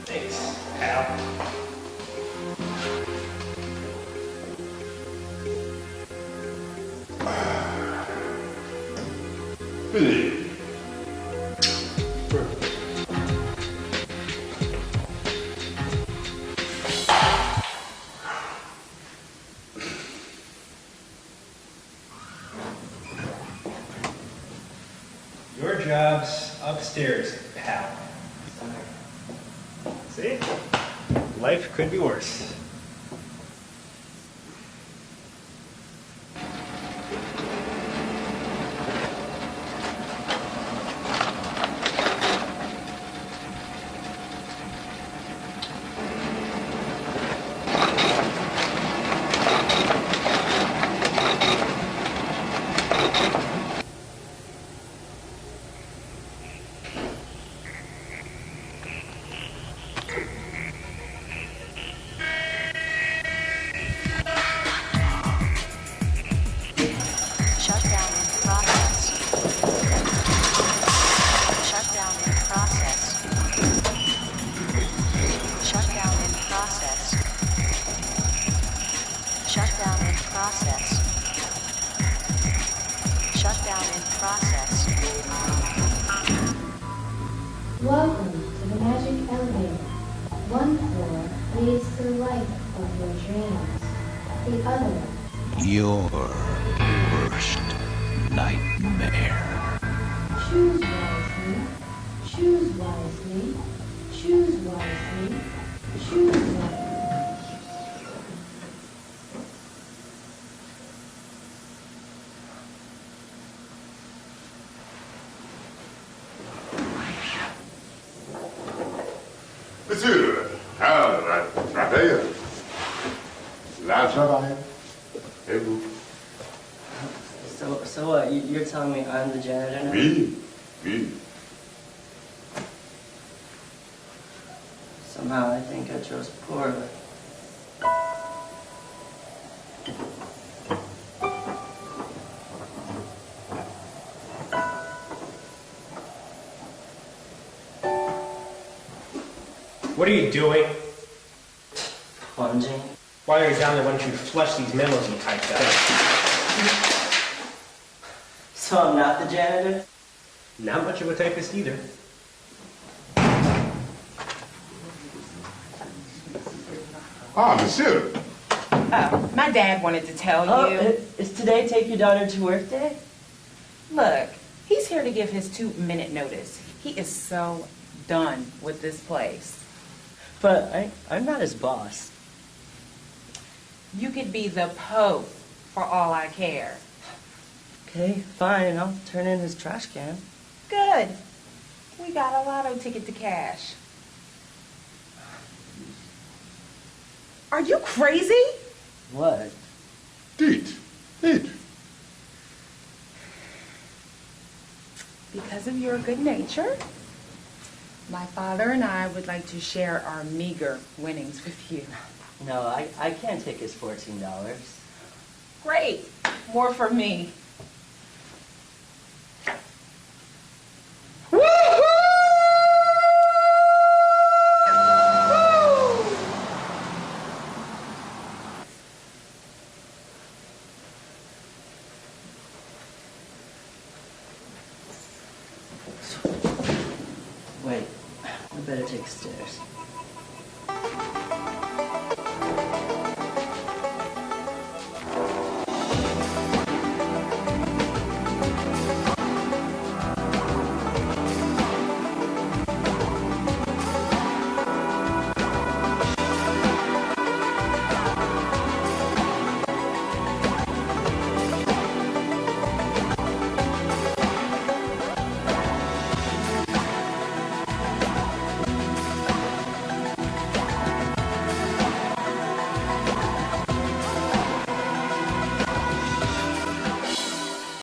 Thanks, pal. Billy. Your job's upstairs, pal. See? Life could be worse. Welcome to the Magic Elevator. One floor leads to the life of your dreams. The other, your worst nightmare. choose wisely, choose wisely, choose wisely, choose wisely. Monsieur, travaille. La travail. Et vous? So what? You're telling me I'm the janitor now? Oui, oui. Somehow I think I chose poorly. What are you doing? Plunging. While you're down there, why don't you flush these memos you typed up? So I'm not the janitor? Not much of a typist either. Ah, monsieur. Oh, my dad wanted to tell you. Is today take your daughter to work day? Look, he's here to give his 2-minute notice. He is so done with this place. But I'm not his boss. You could be the Pope for all I care. Okay, fine. I'll turn in his trash can. Good. We got a lotto ticket to cash. Are you crazy? What? Dites. Because of your good nature, my father and I would like to share our meager winnings with you. No, I can't take his $14. Great. More for me. Wait, I better take the stairs.